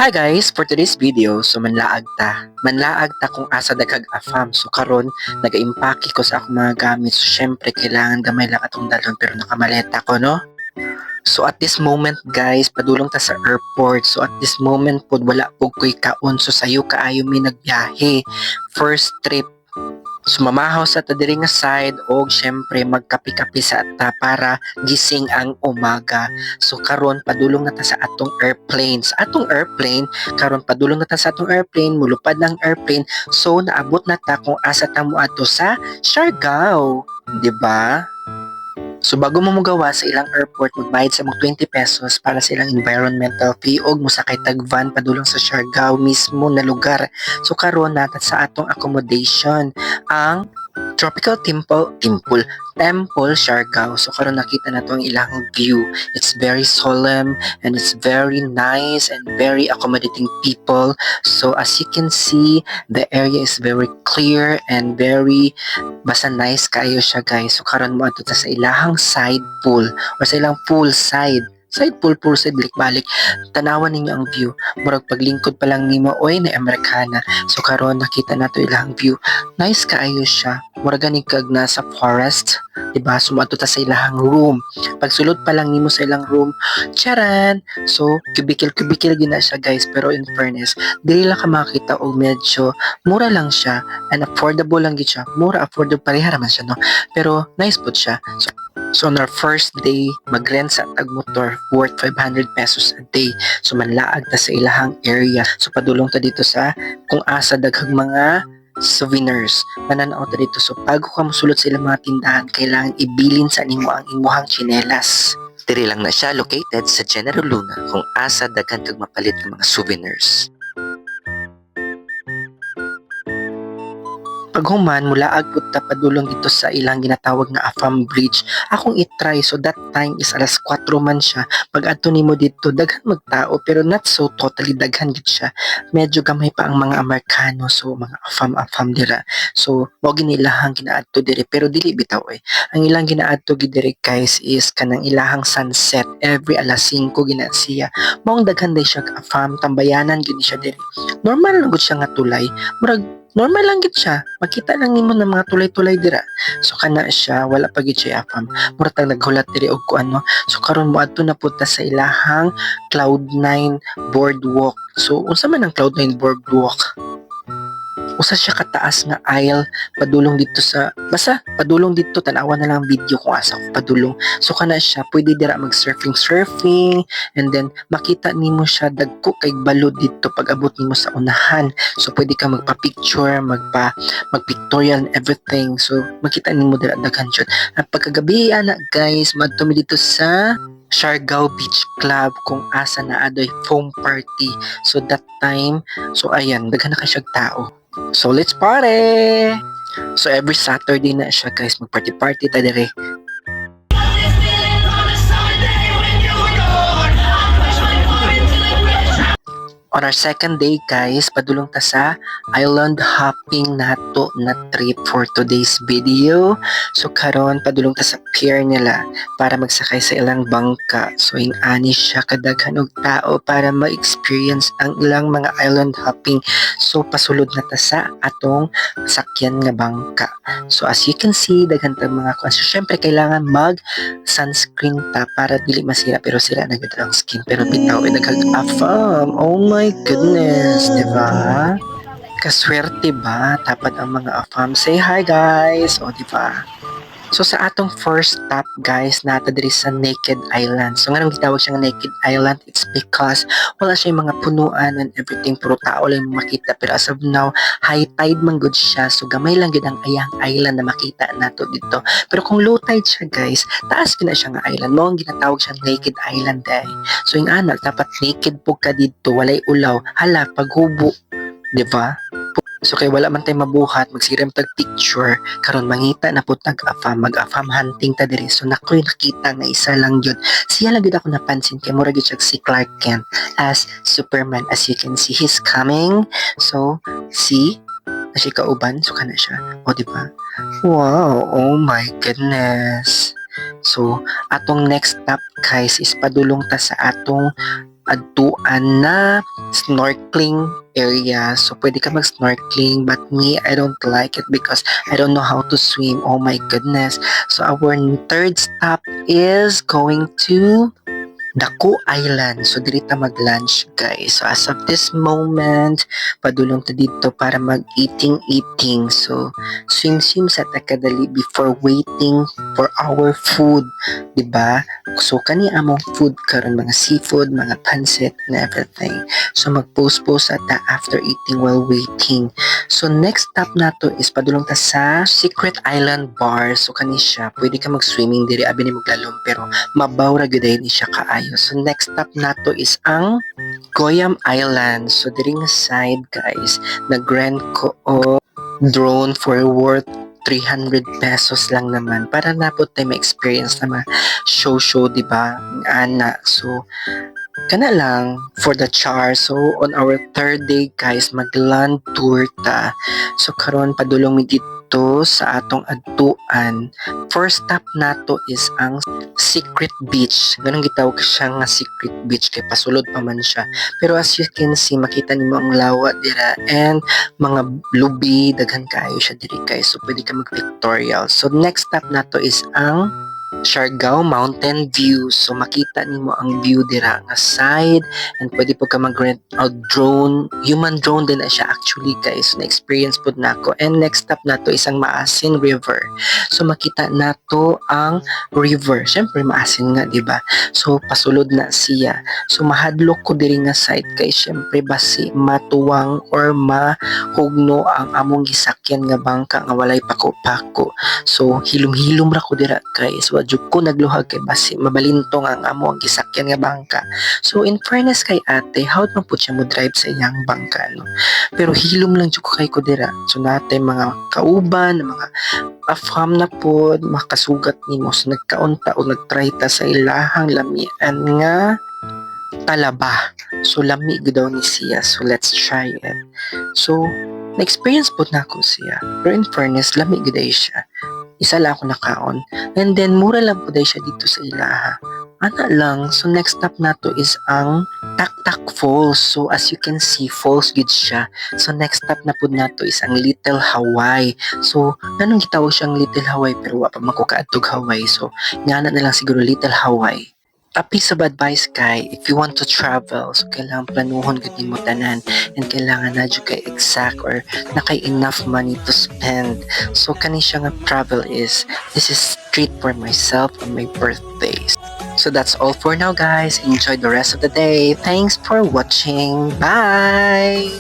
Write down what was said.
Hi guys, for today's video, so manlaag ta kung asa daghag afam. So karon nagaimpake ko sa akong mga gamit. So syempre kailangan gamay lang atong dalon pero nakamaleta ko no. So at this moment guys, padulong ta sa airport. So at this moment pod wala pug koy kaon. So sayo kaayo mi nagbiyahe. First trip. So mamahaw sa ta diri nga side og syempre magkapi-kapi sa ta para gising ang umaga. So karon padulong na ta sa atong airplane. Sa atong airplane, karon padulong na ta sa atong airplane, mulupad ng airplane. So naabot na ta kung asa ta moadto sa Siargao, di ba? So bago mo mugawa sa ilang airport, magbayad sa mga 20 pesos para sa ilang environmental fee og musakay tag van padulong sa Siargao mismo na lugar. So karon natat sa atong accommodation ang Tropical Temple Siargao. So karon nakita na to ang ilang view. It's very solemn and it's very nice and very accommodating people. So as you can see, the area is very clear and very basta nice kayo siya guys. So karon mo ato ta sa ilahang side pool or sa ilang pool side pool side balik-balik tanawan ninyo ang view murag paglingkod pa lang nimo oy na Americana. So karon nakita nato ilang view, nice kaayo siya, murag gani kag nasa forest, diba? Sumato ta sa ilahang room, pagsulod pa lang nimo sa ilang room, charan, so cubicle gina siya guys, pero in fairness dili lang ka makita og medyo mura lang siya and affordable lang gid siya, mura affordable pareha man siya no, pero nice pud siya. So on our first day, mag-rent sa tag motor worth 500 pesos a day. So manlaag ta sa ilahang area. So padulong ta dito sa kung asa daghang mga souvenirs. Mananaw ta dito. So bago ka mosulod sa ilang mga tindahan, kailangan ibilin sa nimo ang imuhang tsinelas. Diri lang na siya located sa General Luna kung asa daghan kag mapalit ng mga souvenirs. Paghuman mula agput ta padulong dito sa ilang ginatawag na Afam Bridge. Akong itry, so that time is alas 4 man siya. Pag adto nimo dito daghan magtao pero not so totally daghan gid siya. Medyo gamay pa ang mga Amerikano, so mga Afam dira. So mo ginilahang ginaadto diri pero dili bitaw eh. Ang ilang ginaadto gid diri guys is kanang ilahang sunset every alas 5 gina siya. Maong daghan day siya Afam, tambayanan gid siya diri. Normal lang gud siya nga tulay. Murag normal lang gid siya. Makita lang nimo ng mga tulay-tulay dira. So kana siya, wala pa gid siya afam. Mura tag naghulat diri og kuano. So karon moadto na punta sa ilahang Cloud9 Boardwalk. So unsa man ang Cloud9 Boardwalk? Usa siya kataas nga aisle padulong dito sa basta padulong dito tanawa na lang video kung asa ko padulong. So kana siya pwede dira mag surfing and then makita nimo siya dagko kay balo dito pag abot nimo sa unahan. So pwede ka magpa-picture, mag-pictorial and everything. So makita nimo dira daghan jud. At pagkagabi ana guys, madto mi dito sa Siargao Beach Club kung asa na adoy foam party. So that time, so ayan, daghan na kasyag tao. So let's party! So every Saturday na siya guys, mag-party ta dire. On our second day guys, padulong ta sa island hopping nato na trip for today's video. So karon padulong ta sa pier nila para magsakay sa ilang bangka. So ani siya kadaghan og tao para ma-experience ang ilang mga island hopping. So pasulod na ta sa atong sakyan nga bangka. So as you can see, daghan ta mga kwan. So syempre kailangan mag sunscreen ta para dili masira, pero sira na gud ang skin, pero bitaw daghang afam. Oh my goodness, di ba? Kaswerte ba? Tapat ang mga afam. Say hi guys! O, di ba? So sa atong first stop guys, nata diri sa Naked Island. So nga nang gitawag siya nga Naked Island, it's because wala siya mga punuan and everything, puro tao lang makita. Pero as of now, high tide man good siya. So gamay lang gid ang ayang island na makita nato dito. Pero kung low tide siya guys, taas gina siya nga island. Mo ang ginatawag siya Naked Island day. So yung anak, dapat naked po ka dito, walay ulaw. Hala, paghubo, di ba? So kay wala man tay mabuhat, magsiram tag picture, karon mangita na pud tag-afam, mag-afam hunting ta diri. So nakoy nakita nga isa lang yun. Siya lang gid ako napansin kay mura gid siya si Clark Kent as Superman. As you can see, he's coming. So see, na siya kauban, so kana siya. O di ba? Wow, oh my goodness. So atong next stop guys is padulong ta sa atong adtuan na snorkeling area. So, pwede ka mag-snorkeling. But me, I don't like it because I don't know how to swim. Oh my goodness. So, our third stop is going to Daku Island. So, dili ta mag-lunch, guys. So, as of this moment, padulong ta dito para mag-eating-eating. So, swim-swim sa takadali before waiting for our food. Diba? So, kani among food karon mga seafood, mga pancit, and everything. So, mag-post-post ata after eating while waiting. So, next stop nato is padulong ta sa Secret Island Bar. So, kani siya. Pwede ka mag-swimming diri, abi ni maglalom, pero mabaw ra gyud ni siya kaayo. So next stop nato is ang Goyam Island. So diri nga side, guys, nag-rent ko og drone for worth 300 pesos lang naman para napot tayo ma-experience na show di ba? Ana. So kana lang for the char. So on our third day, guys, mag-land tour ta. So karon padulong mi dito sa atong adtuan. First stop nato is ang Secret Beach. Ganun gitawag siya nga Secret Beach kay pasulod pa man siya. Pero as you can see, makita nimo ang lawa dira and mga lubi, daghan kayo siya diri, guys. So pwede ka mag-pictorial. So next stop nato is ang Siargao Mountain View. So makita nimo ang view dira nga side and pwede po ka mag-rent out drone. Human drone din na siya actually, guys. So, na-experience po nako. And next stop nato isang Maasin River. So makita nato ang river. Syempre maasin nga, di ba? So pasulod na siya. So mahadlok ko diri nga side kay syempre basi matuwang or mahugno ang among gisakyan nga bangka nga walay pako-pako. So hilom-hilom ra ko dira, guys. Wadyo ko nagluhag kay basi mabalintong ang amo ang gisakyan nga bangka. So in fairness kay ate, hawd man pud siya mo drive sa iyang bangka, no. Pero hilom lang jud ko kay ko dira. So natay mga kauban, mga afam na pod makasugat nimo. So nagkaunta o nagtry ta sa ilahang lamian nga talaba. So lami gud daw ni siya. So let's try it. So na-experience po na ako siya. Pero in fairness, lami gud ay siya. Isa lang ako nakaon. And then, mura lang po siya dito sa ilaha. Ana lang. So, next stop nato is ang Taktak Falls. So, as you can see, falls gud siya. So, next stop na po nato is ang Little Hawaii. So, ganun gitawag siyang Little Hawaii pero wa pa makukaadtog Hawaii. So, ngana na lang siguro Little Hawaii. A piece of advice, kay, if you want to travel, so kailangan planuhon gud mo tanan and kailangan na jud kay exact or nakay enough money to spend. So kani siya nga travel is, this is treat for myself on my birthdays. So that's all for now, guys. Enjoy the rest of the day. Thanks for watching. Bye!